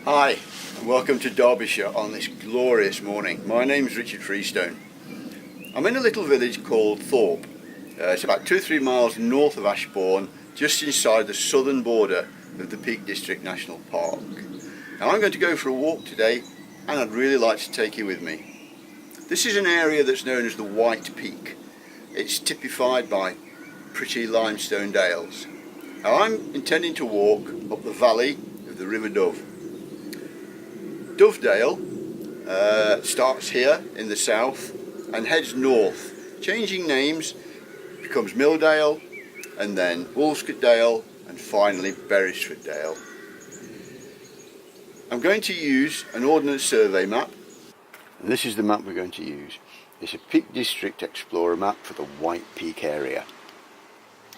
Hi, and welcome to Derbyshire on this glorious morning. My name's Richard Freestone. I'm in a little village called Thorpe. It's about 2-3 miles north of Ashbourne, just inside the southern border of the Peak District National Park. Now I'm going to go for a walk today, and I'd really like to take you with me. This is an area that's known as the White Peak. It's typified by pretty limestone dales. Now I'm intending to walk up the valley of the River Dove. Dovedale starts here in the south and heads north, changing names, becomes Milldale, and then Woolscottdale, and finally Beresforddale. I'm going to use an Ordnance Survey map, and this is the map we're going to use. It's a Peak District Explorer map for the White Peak area.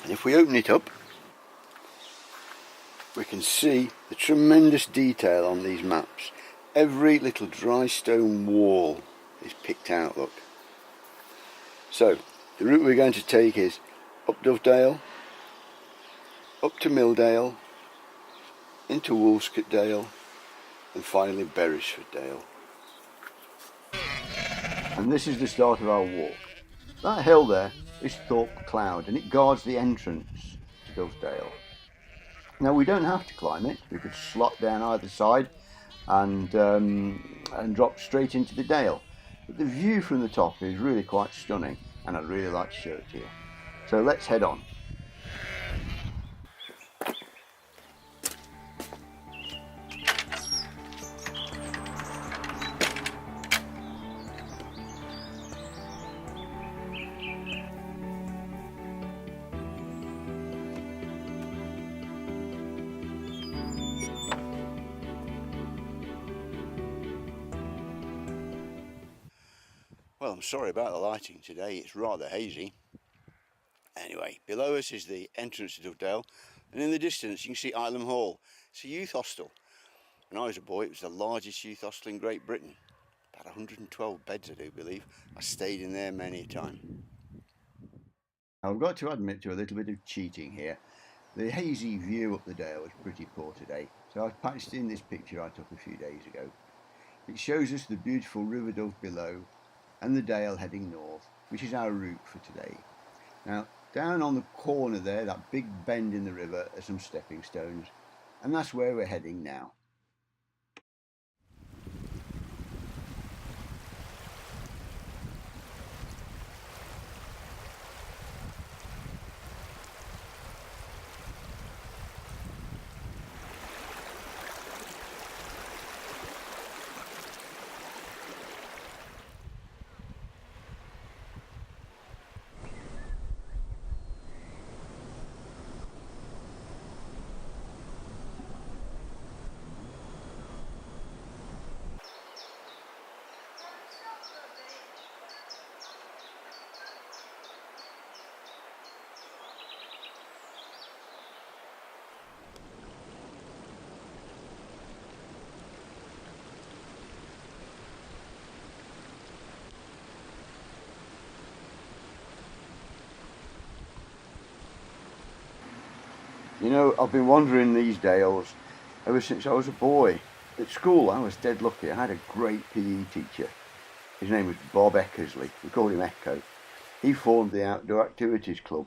And if we open it up, we can see the tremendous detail on these maps. Every little dry stone wall is picked out, look. So, the route we're going to take is up Dovedale, up to Milldale, into Woolscottdale, and finally Beresforddale. And this is the start of our walk. That hill there is Thorpe Cloud, and it guards the entrance to Dovedale. Now we don't have to climb it, we could slot down either side and drop straight into the dale. But the view from the top is really quite stunning, and I'd really like to show it to you. So let's head on. Well, I'm sorry about the lighting today, it's rather hazy. Anyway, below us is the entrance to Dovedale, and in the distance you can see Ilam Hall. It's a youth hostel. When I was a boy, it was the largest youth hostel in Great Britain. About 112 beds, I do believe. I stayed in there many a time. I've got to admit to a little bit of cheating here. The hazy view up the dale was pretty poor today, so I've patched in this picture I took a few days ago. It shows us the beautiful River Dove below, and the dale heading north, which is our route for today. Now, down on the corner there, that big bend in the river, are some stepping stones, and that's where we're heading now. You know, I've been wandering these dales ever since I was a boy. At school, I was dead lucky. I had a great PE teacher. His name was Bob Eckersley. We called him Echo. He formed the Outdoor Activities Club.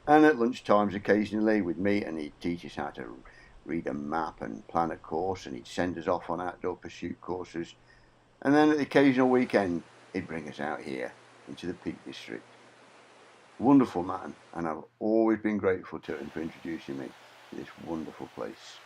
And at lunchtimes, occasionally, we'd meet and he'd teach us how to read a map and plan a course, and he'd send us off on outdoor pursuit courses. And then at the occasional weekend, he'd bring us out here into the Peak District. Wonderful man, and I've always been grateful to him for introducing me to this wonderful place.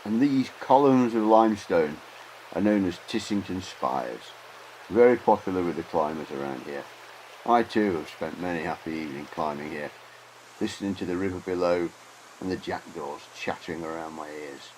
And these columns of limestone are known as Tissington Spires, very popular with the climbers around here. I too have spent many happy evenings climbing here, listening to the river below and the jackdaws chattering around my ears.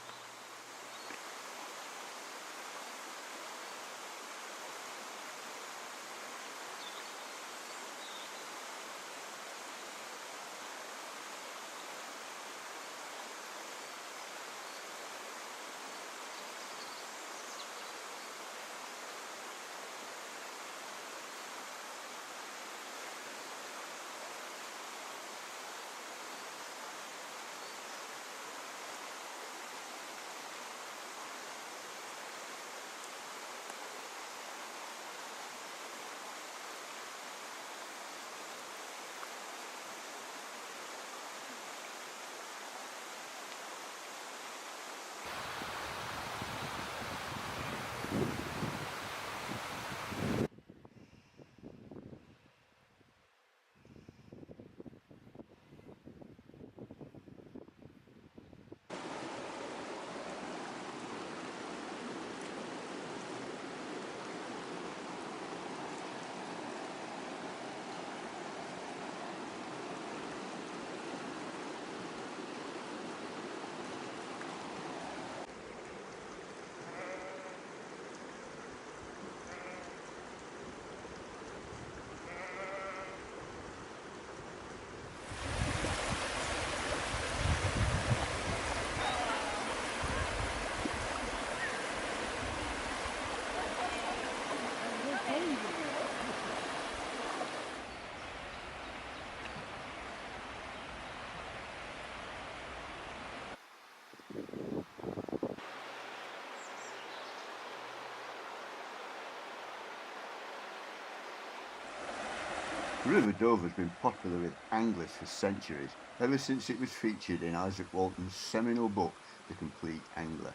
The River Dove has been popular with anglers for centuries, ever since it was featured in Isaac Walton's seminal book, The Complete Angler.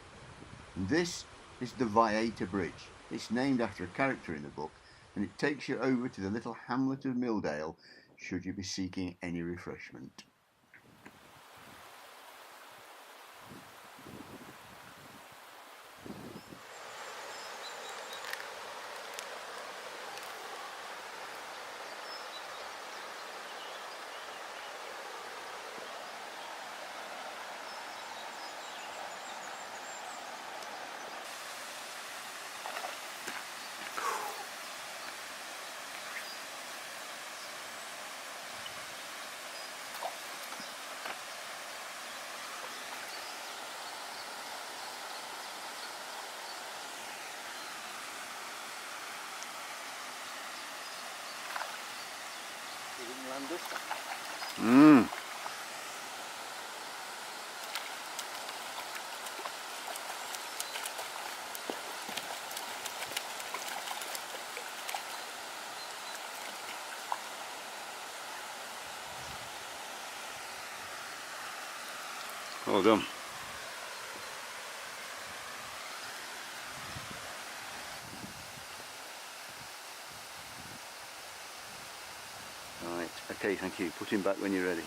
And this is the Viator Bridge. It's named after a character in the book, and it takes you over to the little hamlet of Milldale, should you be seeking any refreshment. Mmm. Well done. Right, okay, thank you. Put him back when you're ready.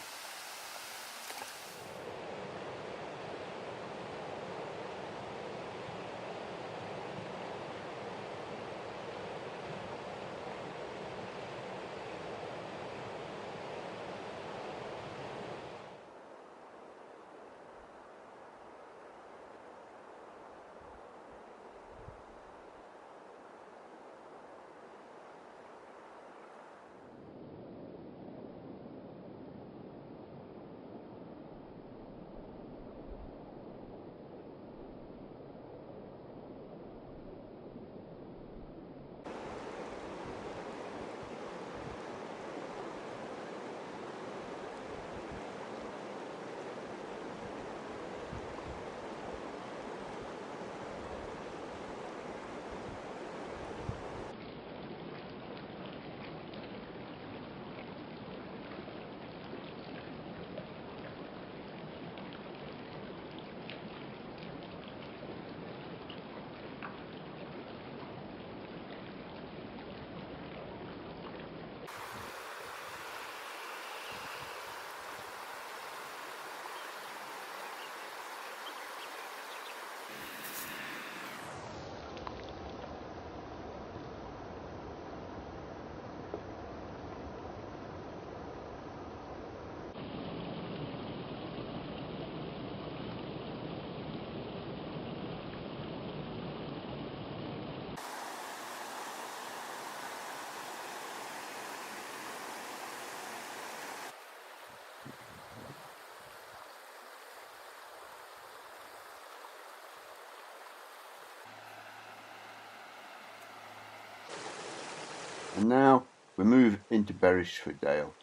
And now we move into Beresford Dale.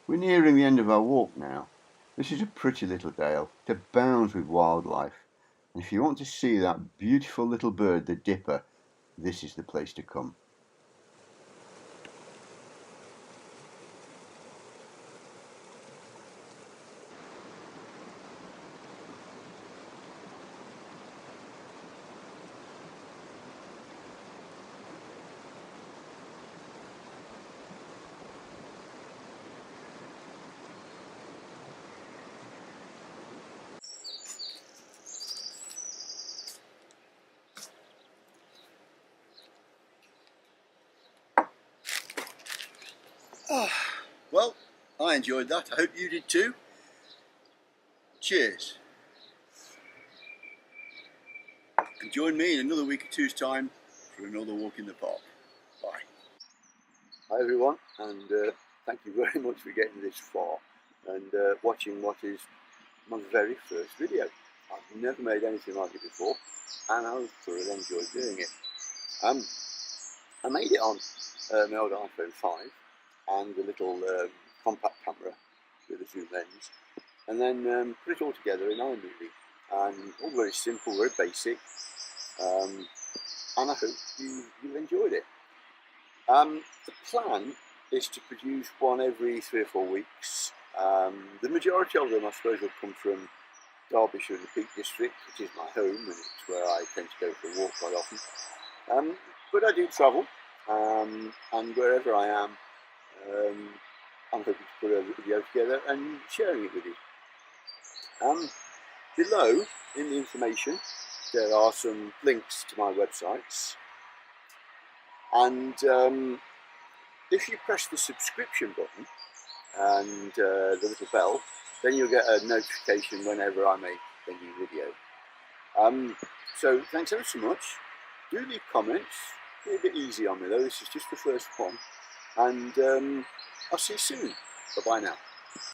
We're nearing the end of our walk now. This is a pretty little dale. It abounds with wildlife. And if you want to see that beautiful little bird, the dipper, this is the place to come. Well, I enjoyed that. I hope you did too. Cheers. And join me in another week or two's time for another walk in the park. Bye. Hi everyone, and thank you very much for getting this far and watching what is my very first video. I've never made anything like it before, and I thoroughly enjoyed doing it. I made it on my old iPhone 5 and a little compact camera with a zoom lens, and then put it all together in iMovie, and all very simple, very basic, and I hope you enjoyed it. The plan is to produce one every 3 or 4 weeks. The majority of them, I suppose, will come from Derbyshire and the Peak District, which is my home, and it's where I tend to go for a walk quite often. But I do travel, and wherever I am, I'm hoping to put a video together and sharing it with you. Below, in the information, there are some links to my websites, and if you press the subscription button and the little bell, then you'll get a notification whenever I make a new video. So thanks ever so much. Do leave comments. Be a bit easy on me though, this is just the first one, and I'll see you soon. Bye bye now.